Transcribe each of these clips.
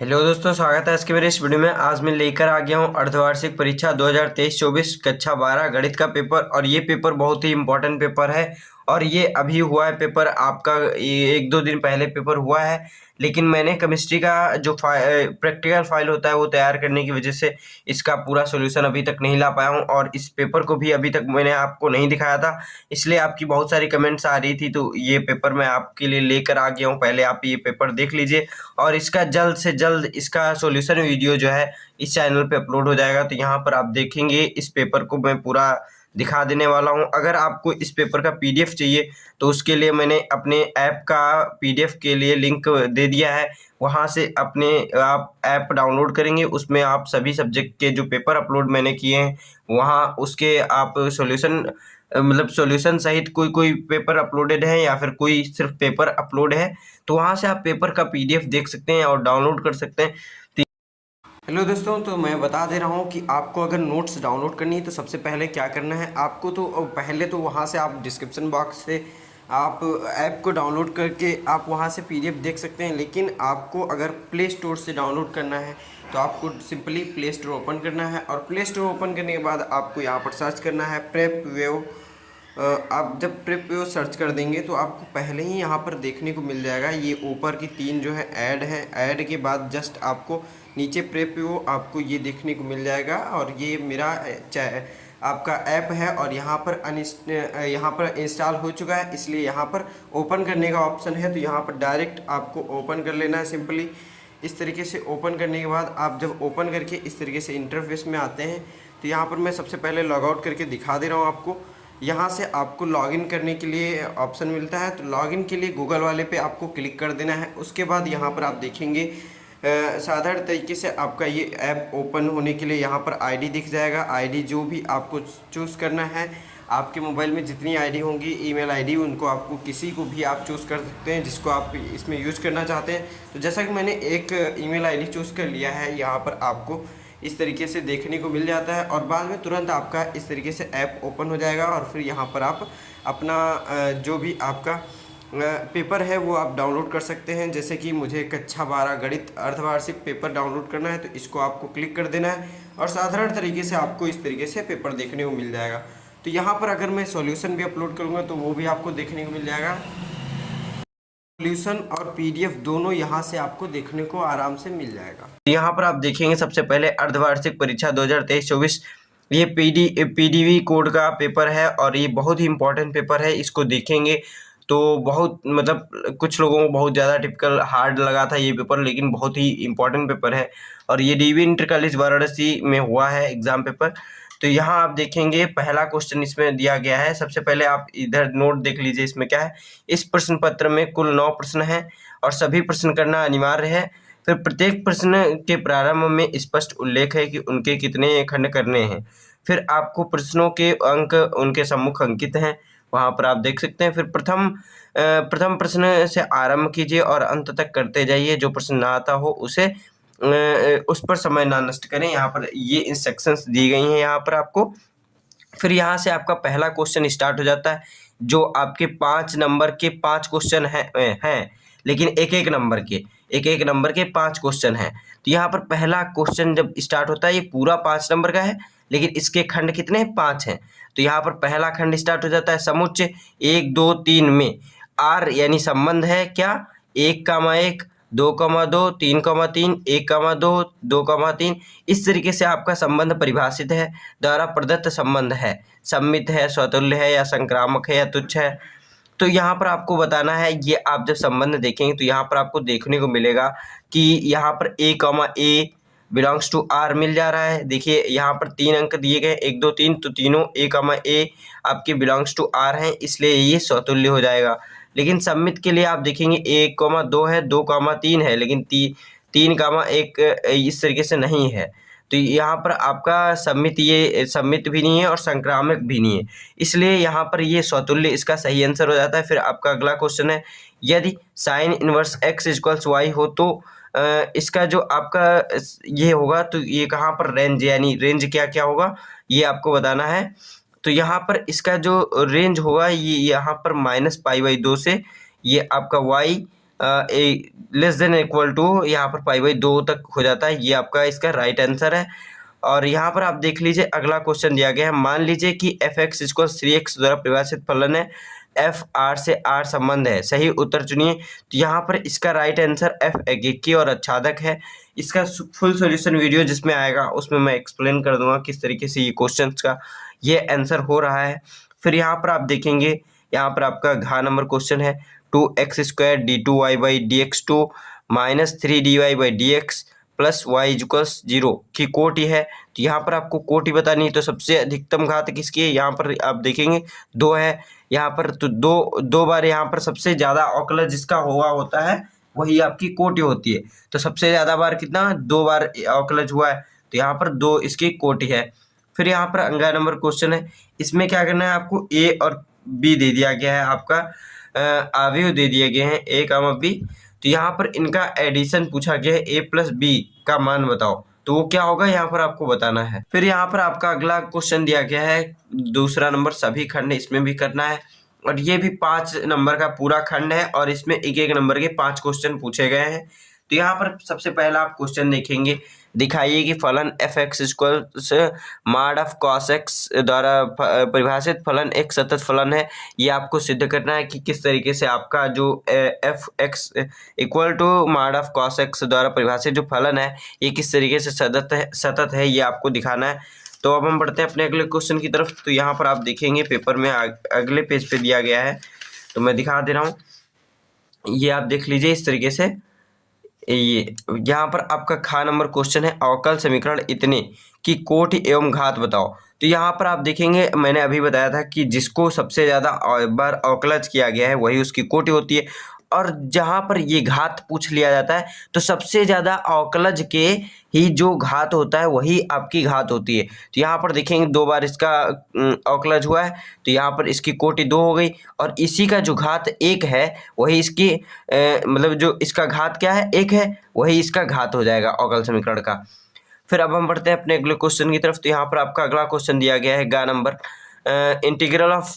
Hello दोस्तों, स्वागत है आज के मेरे इस वीडियो में। आज मैं लेकर आ गया हूँ अर्धवार्षिक परीक्षा 2023-24 कक्षा 12 गणित का पेपर। और ये पेपर बहुत ही इम्पोर्टेंट पेपर है और ये अभी हुआ है पेपर आपका, ये 1-2 दिन पहले पेपर हुआ है। लेकिन मैंने केमिस्ट्री का जो प्रैक्टिकल फाइल होता है वो तैयार करने की वजह से इसका पूरा सोल्यूशन अभी तक नहीं ला पाया हूँ और इस पेपर को भी अभी तक मैंने आपको नहीं दिखाया था, इसलिए आपकी बहुत सारी कमेंट्स आ रही थी। तो ये पेपर मैं आपके लिए लेकर आ गया हूँ, पहले आप ये पेपर देख लीजिए और इसका जल्द से जल्द इसका सॉल्यूशन वीडियो जो है इस चैनल पे अपलोड हो जाएगा। तो यहाँ पर आप देखेंगे इस पेपर को मैं पूरा दिखा देने वाला हूँ। अगर आपको इस पेपर का पीडीएफ चाहिए तो उसके लिए मैंने अपने ऐप का पीडीएफ के लिए लिंक दे दिया है। वहाँ से अपने आप ऐप डाउनलोड करेंगे, उसमें आप सभी सब्जेक्ट के जो पेपर अपलोड मैंने किए हैं वहाँ उसके आप सॉल्यूशन मतलब सॉल्यूशन सहित कोई कोई पेपर अपलोडेड है या फिर कोई सिर्फ पेपर अपलोड है, तो वहाँ से आप पेपर का पीडीएफ देख सकते हैं और डाउनलोड कर सकते हैं। हेलो दोस्तों, तो मैं बता दे रहा हूँ कि आपको अगर नोट्स डाउनलोड करनी है तो सबसे पहले क्या करना है आपको। तो पहले तो वहाँ से आप डिस्क्रिप्शन बॉक्स से आप ऐप को डाउनलोड करके आप वहाँ से पीडीएफ देख सकते हैं। लेकिन आपको अगर प्ले स्टोर से डाउनलोड करना है तो आपको सिंपली प्ले स्टोर ओपन करना है और प्ले स्टोर ओपन करने के बाद आपको यहाँ पर सर्च करना है प्रेप वेव। आप जब ट्रिप पे सर्च कर देंगे तो आपको पहले ही यहाँ पर देखने को मिल जाएगा, ये ऊपर की 3 जो है ऐड है, ऐड के बाद जस्ट आपको नीचे प्रेप वो आपको ये देखने को मिल जाएगा। और ये मेरा आपका ऐप है और यहाँ पर इंस्टॉल हो चुका है, इसलिए यहाँ पर ओपन करने का ऑप्शन है। तो यहाँ पर डायरेक्ट आपको ओपन कर लेना है सिंपली। इस तरीके से ओपन करने के बाद आप जब ओपन करके इस तरीके से इंटरफेस में आते हैं तो यहाँ पर मैं सबसे पहले लॉग आउट करके दिखा दे रहा हूँ आपको। यहाँ से आपको लॉगिन करने के लिए ऑप्शन मिलता है, तो लॉगिन के लिए गूगल वाले पे आपको क्लिक कर देना है। उसके बाद यहाँ पर आप देखेंगे साधारण तरीके से आपका ये ऐप ओपन होने के लिए यहाँ पर आईडी दिख जाएगा। आईडी जो भी आपको चूज़ करना है, आपके मोबाइल में जितनी आईडी होंगी ईमेल आईडी, उनको आपको किसी को भी आप चूज़ कर सकते हैं जिसको आप इसमें यूज़ करना चाहते हैं। तो जैसा कि मैंने एक ईमेल आईडी चूज़ कर लिया है, यहाँ पर आपको इस तरीके से देखने को मिल जाता है और बाद में तुरंत आपका इस तरीके से ऐप ओपन हो जाएगा और फिर यहाँ पर आप अपना जो भी आपका पेपर है वो आप डाउनलोड कर सकते हैं। जैसे कि मुझे कक्षा 12 गणित अर्धवार्षिक पेपर डाउनलोड करना है, तो इसको आपको क्लिक कर देना है और साधारण तरीके से आपको इस तरीके से पेपर देखने को मिल जाएगा। तो यहाँ पर अगर मैं सॉल्यूशन भी अपलोड करूँगा तो वो भी आपको देखने को मिल जाएगा। सॉल्यूशन और पीडीएफ दोनों यहाँ से आपको देखने को आराम से मिल जाएगा। यहाँ पर आप देखेंगे सबसे पहले अर्धवार्षिक परीक्षा 2023-24 ये पीडीवी कोड का पेपर है और ये बहुत ही इंपॉर्टेंट पेपर है। इसको देखेंगे तो बहुत मतलब कुछ लोगों को बहुत ज़्यादा टिपिकल हार्ड लगा था ये पेपर, लेकिन बहुत ही इंपॉर्टेंट पेपर है और ये डीवी इंटर कॉलेज वाराणसी में हुआ है एग्ज़ाम पेपर। तो यहाँ आप देखेंगे पहला क्वेश्चन इसमें दिया गया है। सबसे पहले आप इधर नोट देख लीजिए, इसमें क्या है। इस प्रश्न पत्र में कुल 9 प्रश्न हैं और सभी प्रश्न करना अनिवार्य है। फिर प्रत्येक प्रश्न के प्रारंभ में स्पष्ट उल्लेख है कि उनके कितने खंड करने हैं। फिर आपको प्रश्नों के अंक उनके सम्मुख अंकित हैं, वहाँ पर आप देख सकते हैं। फिर प्रथम प्रश्न से आरंभ कीजिए और अंत तक करते जाइए। जो प्रश्न ना आता हो उसे उस पर समय ना नष्ट करें। यहाँ पर ये इंस्ट्रक्शंस दी गई हैं यहाँ पर आपको। फिर यहाँ से आपका पहला क्वेश्चन स्टार्ट हो जाता है, जो आपके 5 नंबर के 5 क्वेश्चन हैं, लेकिन एक एक नंबर के 5 क्वेश्चन हैं। तो यहाँ पर पहला क्वेश्चन जब स्टार्ट होता है ये पूरा 5 नंबर का है, लेकिन इसके खंड कितने हैं? 5 हैं। तो यहाँ पर पहला खंड स्टार्ट हो जाता है समुच्चय 1, 2, 3 में। आर यानी संबंध है क्या? 1, 2, 3, 1, 2, 2, 3। इस तरीके से आपका संबंध परिभाषित है, द्वारा प्रदत्त संबंध है, सम्मित है, स्वतुल्य है या संक्रामक है या तुच्छ है। तो यहाँ पर आपको बताना है, ये आप जब संबंध देखेंगे तो यहाँ पर आपको देखने को मिलेगा कि यहाँ पर A, बिलोंग्स टू आर मिल जा रहा है। देखिए यहाँ पर 3 अंक दिए गए 1, 2, 3, तो तीनों A, आपके बिलोंग्स टू आर हैं, इसलिए ये स्वतुल्य हो जाएगा। लेकिन सम्मित के लिए आप देखेंगे 1, 2 है, 2, 3 है, लेकिन 3, 1 इस तरीके से नहीं है। तो यहाँ पर आपका सम्मित भी नहीं है और संक्रामक भी नहीं है, इसलिए यहाँ पर ये स्वतुल्य इसका सही आंसर हो जाता है। फिर आपका अगला क्वेश्चन है, यदि sine inverse x equals y हो तो इसका जो आपका ये होगा, तो ये कहाँ पर रेंज यानी रेंज क्या क्या होगा ये आपको बताना है। तो यहाँ पर इसका जो रेंज होगा ये यहाँ पर -π/2 से ये आपका y a less than equal to यहाँ पर पाई/2 तक हो जाता है। ये आपका इसका राइट आंसर है। और यहाँ पर आप देख लीजिए अगला क्वेश्चन दिया गया है। मान लीजिए कि f(x) = 3x द्वारा परिभाषित फलन है, f R से R संबंध है। सही उत्तर चुनिए। तो यहाँ पर इसका राइट आंसर f एकीकी और आच्छादक है। इसका फुल सॉल्यूशन वीडियो जिसमें आएगा उसमें मैं एक्सप्लेन कर दूंगा किस तरीके से ये क्वेश्चंस का ये आंसर हो रहा है। फिर यहाँ पर आप देखेंगे, यहाँ पर आपका घ नंबर क्वेश्चन है 2x² d2y/dx2 -3dy/dx plus y = 0 की कोटि है। तो यहाँ पर आपको कोटि बतानी है। तो सबसे अधिकतम घात किसकी है? यहाँ पर आप देखेंगे 2 है यहाँ पर। तो दो बार यहाँ पर सबसे ज़्यादा अवकलज जिसका हुआ होता है वही आपकी कोटि होती है। तो सबसे ज़्यादा बार कितना? 2 बार अवकलज हुआ है। तो यहाँ पर 2 इसकी कोटि है। फिर यहाँ पर अंगा नंबर क्वेश्चन है। इसमें क्या करना है आपको? ए और बी दे दिया गया है, आपका अवयव दे दिए गए हैं a, b। तो यहाँ पर इनका एडिशन पूछा गया है, a + b का मान बताओ। तो वो क्या होगा यहाँ पर आपको बताना है। फिर यहाँ पर आपका अगला क्वेश्चन दिया गया है दूसरा नंबर सभी खंड, इसमें भी करना है। और ये भी 5 नंबर का पूरा खंड है और इसमें एक एक नंबर के 5 क्वेश्चन पूछे गए हैं। तो यहाँ पर सबसे पहला आप क्वेश्चन देखेंगे, दिखाइए कि फलन f(x) = mod of cos x द्वारा परिभाषित फलन एक सतत फलन है। ये आपको सिद्ध करना है कि किस तरीके से आपका जो f(x) = mod of cos x द्वारा परिभाषित जो फलन है ये किस तरीके से सतत है, ये आपको दिखाना है। तो अब हम बढ़ते हैं अपने अगले क्वेश्चन की तरफ। तो यहाँ पर आप देखेंगे पेपर में अगले पेज पे दिया गया है, तो मैं दिखा दे रहा हूँ। ये आप देख लीजिए इस तरीके से। ये यहाँ पर आपका ख नंबर क्वेश्चन है, अवकल समीकरण इतने की कोटि एवं घात बताओ। तो यहाँ पर आप देखेंगे मैंने अभी बताया था कि जिसको सबसे ज़्यादा बार अवकलज किया गया है वही उसकी कोटि होती है। और जहाँ पर ये घात पूछ लिया जाता है तो सबसे ज़्यादा अवकलज के ही जो घात होता है वही आपकी घात होती है। तो यहाँ पर देखेंगे 2 बार इसका अवकलज हुआ है, तो यहाँ पर इसकी कोटि 2 हो गई। और इसी का जो घात 1 है वही इसकी मतलब जो इसका घात क्या है 1 है, वही इसका घात हो जाएगा अवकल समीकरण का। फिर अब हम बढ़ते हैं अपने अगले क्वेश्चन की तरफ। तो यहाँ पर आपका अगला क्वेश्चन दिया गया है ग number, integral of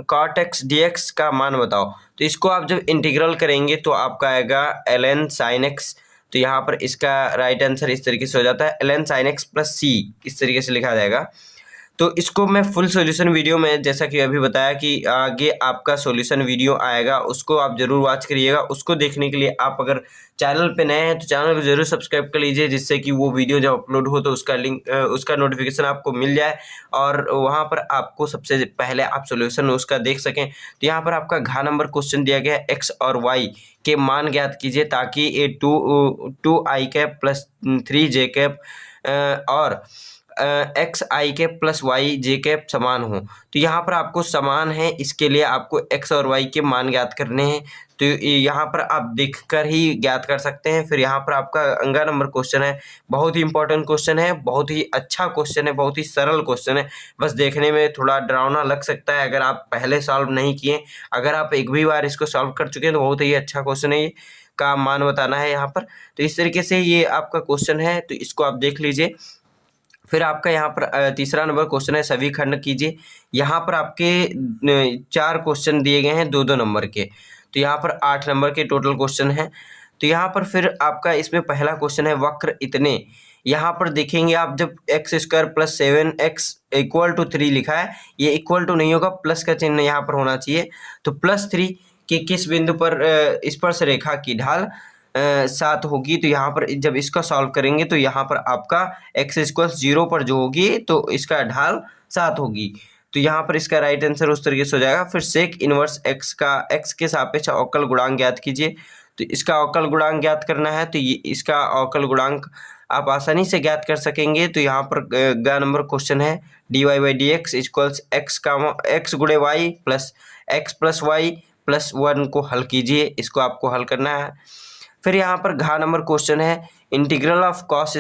cot x dx का मान बताओ। तो इसको आप जब इंटीग्रल करेंगे तो आपका आएगा ln sin x। तो यहाँ पर इसका राइट आंसर इस तरीके से हो जाता है ln sin x + c, इस तरीके से लिखा जाएगा। तो इसको मैं फुल सॉल्यूशन वीडियो में जैसा कि अभी बताया कि आगे आपका सॉल्यूशन वीडियो आएगा, उसको आप ज़रूर वॉच करिएगा। उसको देखने के लिए आप अगर चैनल पे नए हैं तो चैनल को ज़रूर सब्सक्राइब कर लीजिए, जिससे कि वो वीडियो जब अपलोड हो तो उसका लिंक उसका नोटिफिकेशन आपको मिल जाए और वहाँ पर आपको सबसे पहले आप सॉल्यूशन उसका देख सकें। तो यहाँ पर आपका घ नंबर क्वेश्चन दिया गया है, x और y के मान ज्ञात कीजिए ताकि ये 2i + 3j और xi + yj समान हो। तो यहाँ पर आपको समान है, इसके लिए आपको x और y के मान ज्ञात करने हैं। तो यहाँ पर आप देखकर ही ज्ञात कर सकते हैं। फिर यहाँ पर आपका अंगा नंबर क्वेश्चन है, बहुत ही इंपॉर्टेंट क्वेश्चन है, बहुत ही अच्छा क्वेश्चन है, बहुत ही सरल क्वेश्चन है। बस देखने में थोड़ा डरावना लग सकता है अगर आप पहले सॉल्व नहीं किए। अगर आप एक भी बार इसको सॉल्व कर चुके हैं तो बहुत ही अच्छा क्वेश्चन है, ये का मान बताना है यहाँ पर। तो इस तरीके से ये आपका क्वेश्चन है, तो इसको आप देख लीजिए। फिर आपका यहाँ पर तीसरा नंबर क्वेश्चन है, सभी खंड कीजिए। यहाँ पर आपके 4 क्वेश्चन दिए गए हैं 2-2 नंबर के। तो यहाँ पर 8 नंबर के टोटल क्वेश्चन हैं। तो यहाँ पर फिर आपका इसमें पहला क्वेश्चन है वक्र इतने। यहाँ पर देखेंगे आप जब x² + 7x = 3 लिखा है, ये इक्वल टू नहीं होगा, प्लस का चिन्ह यहाँ पर होना चाहिए। तो +3 के किस बिंदु पर स्पर्श रेखा की ढाल 7 होगी। तो यहाँ पर जब इसका सॉल्व करेंगे तो यहाँ पर आपका x = 0 पर जो होगी तो इसका ढाल 7 होगी। तो यहाँ पर इसका राइट आंसर उस तरीके से हो जाएगा। फिर सेक इनवर्स x का x के सापेक्ष अवकल गुणांक ज्ञात कीजिए। तो इसका अवकल गुणांक ज्ञात करना है, तो ये इसका अवकल गुणांक आप आसानी से ज्ञात कर सकेंगे। तो यहाँ पर ग नंबर क्वेश्चन है dy/dx = x × y + x + y + 1 को हल कीजिए। इसको आपको हल करना है। फिर यहाँ पर घ नंबर क्वेश्चन है इंटीग्रल ऑफ cos²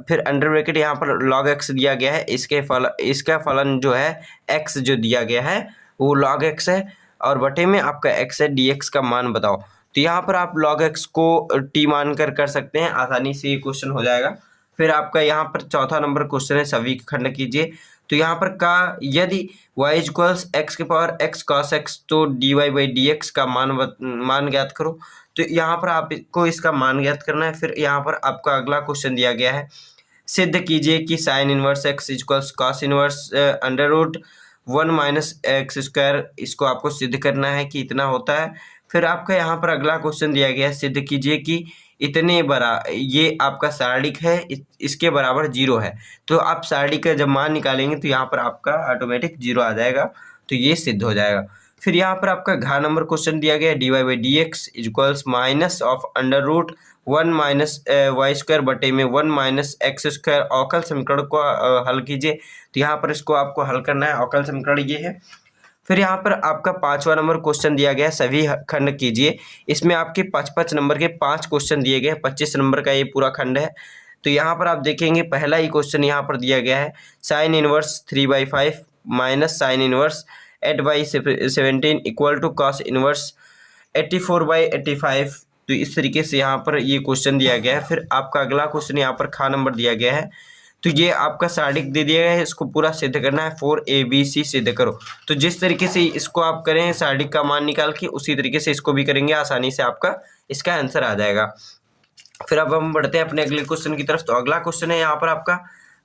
फिर अंडर ब्रैकेट यहाँ पर log x दिया गया है। इसका फलन जो है x जो दिया गया है वो log x है और बटे में आपका x है, dx का मान बताओ। तो यहाँ पर आप log x को t मानकर कर सकते हैं, आसानी से ये क्वेश्चन हो जाएगा। फिर आपका यहाँ पर चौथा नंबर क्वेश्चन है सभी खंड कीजिए। तो यहाँ पर का यदि y इक्वल्स एक्स के पावर x cos x तो dy/dx का मान ज्ञात करो। तो यहाँ पर आपको इसका मान ज्ञात करना है। फिर यहाँ पर आपका अगला क्वेश्चन दिया गया है, सिद्ध कीजिए कि sine inverse x equals cos inverse under root 1 minus x square, इसको आपको सिद्ध करना है कि इतना होता है। फिर आपका यहाँ पर अगला क्वेश्चन दिया गया है, सिद्ध कीजिए कि इतने बड़ा ये आपका सारणिक है, इसके बराबर 0 है। तो आप सारणिक का जब मान निकालेंगे तो यहाँ पर आपका ऑटोमेटिक 0 आ जाएगा, तो ये सिद्ध हो जाएगा। फिर यहाँ पर आपका घ नंबर क्वेश्चन दिया गया है, dy/dx equals minus of under root 1 minus y square बटे में 1 माइनस एक्स स्क्वायर। अवकल समीकरण को हल कीजिए। तो यहाँ पर इसको आपको हल करना है, अवकल समीकरण ये है। फिर यहाँ पर आपका 5वां नंबर क्वेश्चन दिया गया है, सभी खंड कीजिए। इसमें आपके 5-5 नंबर के 5 क्वेश्चन दिए गए हैं, 25 नंबर का ये पूरा खंड है। तो यहाँ पर आप देखेंगे पहला ही क्वेश्चन यहाँ पर दिया गया है, sine inverse 3/5 minus sine inverse 8/17 equal to cos inverse 84/85। तो इस तरीके से यहाँ पर ये क्वेश्चन दिया गया है। फिर आपका अगला क्वेश्चन यहाँ पर खा नंबर दिया गया है, तो ये आपका सारणिक दे दिया गया है, इसको पूरा सिद्ध करना है। 4ABC सिद्ध करो। तो जिस तरीके से इसको आप करें सारणिक का मान निकाल के, उसी तरीके से इसको भी करेंगे, आसानी से आपका इसका आंसर आ जाएगा। फिर अब हम बढ़ते हैं अपने अगले क्वेश्चन की तरफ। तो अगला क्वेश्चन है यहाँ पर आपका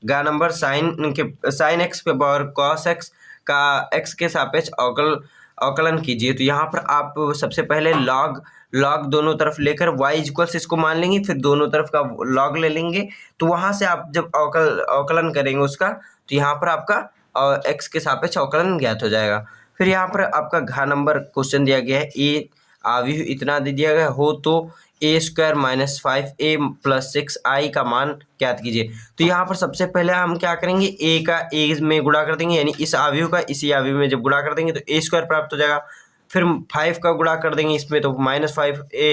गा नंबर, साइन एक्स के पावर कॉस एक्स का एक्स के सापेक्ष अवकलन कीजिए। तो यहाँ पर आप सबसे पहले लॉग दोनों तरफ लेकर y इक्वल्स इसको मान लेंगे, फिर दोनों तरफ का लॉग ले लेंगे। तो वहां से आप जब अवकलन करेंगे उसका, तो यहाँ पर आपका x के सापेक्ष अवकलन ज्ञात हो जाएगा। फिर यहाँ पर आपका घ नंबर क्वेश्चन दिया गया है, ए आव्यूह इतना दे दिया गया हो तो a² minus 5a plus 6i का मान ज्ञात कीजिए। तो यहाँ पर सबसे पहले हम क्या करेंगे, a का a में गुणा कर देंगे, यानी इस आव्यूह का इसी आव्यूह में जब गुणा कर देंगे तो a² प्राप्त हो जाएगा। फिर 5 का गुणा कर देंगे इसमें तो माइनस 5a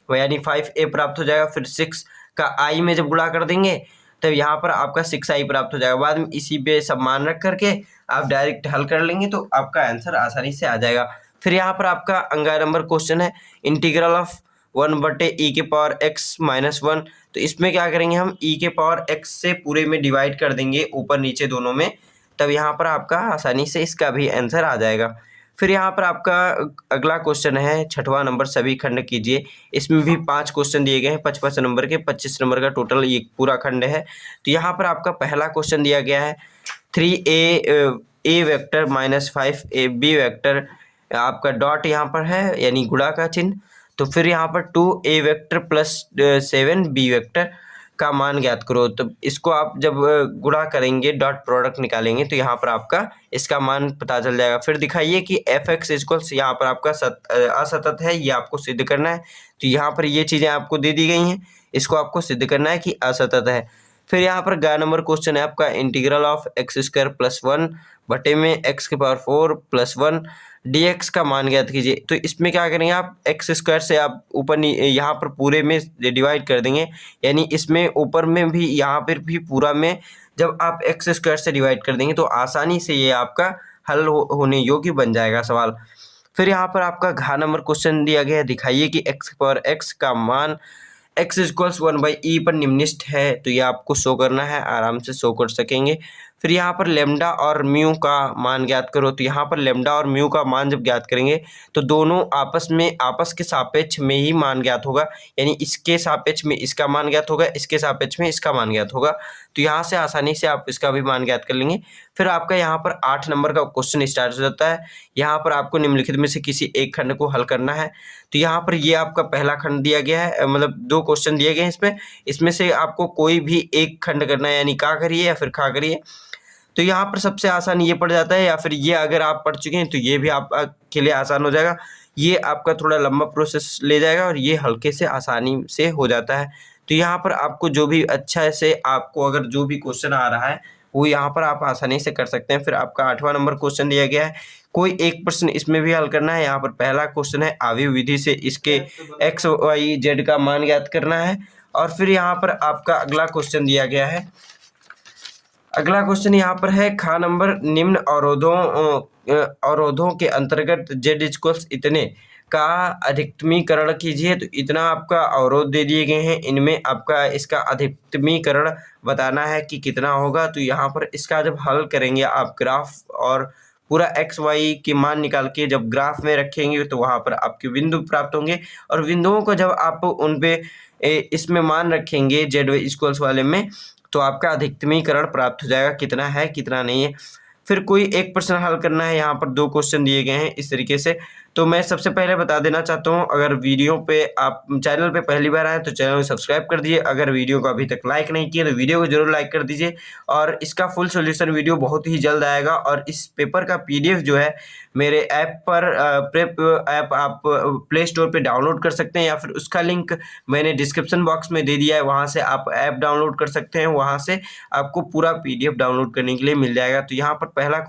यानी 5a प्राप्त हो जाएगा। फिर 6 का i में जब गुणा कर देंगे तब यहाँ पर आपका 6i प्राप्त हो जाएगा। बाद में इसी पे सब मान रख करके आप डायरेक्ट हल कर लेंगे तो आपका आंसर आसानी से आ जाएगा। फिर यहाँ पर आपका अंगा नंबर क्वेश्चन है, इंटीग्रल ऑफ 1/e के पावर x माइनस 1। तो इसमें क्या करेंगे, हम e के पावर x से पूरे में डिवाइड कर देंगे, ऊपर नीचे दोनों में, तब यहाँ पर आपका आसानी से इसका भी आंसर आ जाएगा। फिर यहाँ पर आपका अगला क्वेश्चन है 6वां नंबर, सभी खंड कीजिए। इसमें भी 5 क्वेश्चन दिए गए हैं, 55 नंबर के, 25 नंबर का टोटल ये पूरा खंड है। तो यहाँ पर आपका पहला क्वेश्चन दिया गया है, 3a vector minus 5b vector, आपका डॉट यहाँ पर है यानी गुणा का चिन्ह। तो फिर यहाँ पर 2a vector plus 7b vector का मान ज्ञात करो। तो इसको आप जब गुणा करेंगे, डॉट प्रोडक्ट निकालेंगे, तो यहाँ पर आपका इसका मान पता चल जाएगा। फिर दिखाइए कि f(x) इक्वल्स यहाँ पर आपका असतत है, ये आपको सिद्ध करना है। तो यहाँ पर ये चीज़ें आपको दे दी गई हैं, इसको आपको सिद्ध करना है कि असतत है। फिर यहाँ पर ग नंबर क्वेश्चन है आपका, इंटीग्रल ऑफ x² प्लस 1 बटे में x के पावर 4 प्लस 1 dx का मान ज्ञात कीजिए। तो इसमें क्या करेंगे, आप x² से आप ऊपर यहाँ पर पूरे में डिवाइड कर देंगे, यानी इसमें ऊपर में भी यहाँ पर भी पूरा में जब आप x² से डिवाइड कर देंगे तो आसानी से ये आपका हल होने योग्य बन जाएगा सवाल। फिर यहाँ पर आपका घ नंबर क्वेश्चन दिया गया है, दिखाइए कि x के पावर x का मान x इक्वल्स 1/e पर निम्नलिखित है। तो ये आपको शो करना है, आराम से शो कर सकेंगे। फिर यहाँ पर लेमडा और म्यू का मान ज्ञात करो। तो यहाँ पर लेमडा और म्यू का मान जब ज्ञात करेंगे तो दोनों आपस के सापेक्ष में ही मान ज्ञात होगा, यानी इसके सापेक्ष में इसका मान ज्ञात होगा, इसके सापेक्ष में इसका मान ज्ञात होगा। तो यहाँ से आसानी से आप इसका भी मान ज्ञात कर लेंगे। फिर आपका यहाँ पर 8 नंबर का क्वेश्चन स्टार्ट हो जाता है। यहाँ पर आपको निम्नलिखित में से किसी एक खंड को हल करना है। तो यहाँ पर ये आपका पहला खंड दिया गया है, मतलब 2 क्वेश्चन दिए गए हैं इसमें से आपको कोई भी एक खंड करना है, यानी का करिए या फिर खा करिए। तो यहाँ पर सबसे आसान ये पड़ जाता है, या फिर ये अगर आप पढ़ चुके हैं तो ये भी आपके लिए आसान हो जाएगा। ये आपका थोड़ा लंबा प्रोसेस ले जाएगा और ये हल्के से आसानी से हो जाता है। तो यहाँ पर आपको जो भी अच्छा से आपको अगर जो भी क्वेश्चन आ रहा है वो यहाँ पर आप आसानी से कर सकते हैं। फिर आपका 8वां नंबर क्वेश्चन दिया गया है, कोई एक प्रश्न इसमें भी हल करना है। यहाँ पर पहला क्वेश्चन है, आव्यूह विधि से इसके x y z का मान ज्ञात करना है। और फिर यहाँ पर आपका अगला क्वेश्चन दिया गया है, अगला क्वेश्चन यहाँ पर है खा नंबर, निम्न अवरोधों के अंतर्गत z इक्वल्स इतने का अधिकतमीकरण कीजिए। तो इतना आपका अवरोध दे दिए गए हैं, इनमें आपका इसका अधिकतमीकरण बताना है कि कितना होगा। तो यहाँ पर इसका जब हल करेंगे आप ग्राफ और पूरा एक्स वाई के मान निकाल के जब ग्राफ में रखेंगे तो वहाँ पर आपके बिंदु प्राप्त होंगे, और बिंदुओं को जब आप उन पे इसमें मान रखेंगे जेड इक्वल्स वाले में, तो आपका अधिकतमीकरण प्राप्त हो जाएगा, कितना है कितना नहीं है। फिर कोई एक प्रश्न हल करना है, यहाँ पर 2 क्वेश्चन दिए गए हैं इस तरीके से। तो मैं सबसे पहले बता देना चाहता हूँ, अगर वीडियो पे आप चैनल पे पहली बार आए तो चैनल को सब्सक्राइब कर दीजिए। अगर वीडियो को अभी तक लाइक नहीं किया तो वीडियो को जरूर लाइक कर दीजिए, और इसका फुल सॉल्यूशन वीडियो बहुत ही जल्द आएगा। और इस पेपर का पीडीएफ जो है मेरे ऐप पर प्रेप ऐप आप प्ले स्टोर पे डाउनलोड कर सकते हैं, या फिर उसका लिंक मैंने डिस्क्रिप्शन बॉक्स में दे दिया है, वहाँ से आप ऐप डाउनलोड कर सकते हैं। वहाँ से आपको पूरा पीडीएफ डाउनलोड करने के लिए मिल जाएगा। तो यहाँ पर पहला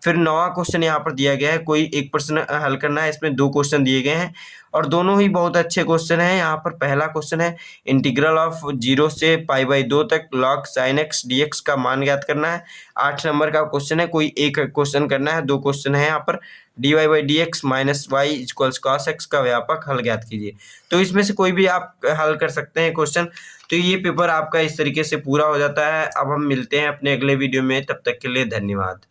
फिर 9वां क्वेश्चन यहाँ पर दिया गया है, कोई एक प्रश्न हल करना है। इसमें 2 क्वेश्चन दिए गए हैं और दोनों ही बहुत अच्छे क्वेश्चन हैं। यहाँ पर पहला क्वेश्चन है इंटीग्रल ऑफ 0 से π/2 तक log sin x dx का मान ज्ञात करना है। 8 नंबर का क्वेश्चन है, कोई एक क्वेश्चन करना है। 2 क्वेश्चन है यहाँ पर, dy/dx minus y equals cos x का व्यापक हल ज्ञात कीजिए। तो इसमें से कोई भी आप हल कर सकते हैं क्वेश्चन। तो ये पेपर आपका इस तरीके से पूरा हो जाता है। अब हम मिलते हैं अपने अगले वीडियो में, तब तक के लिए धन्यवाद।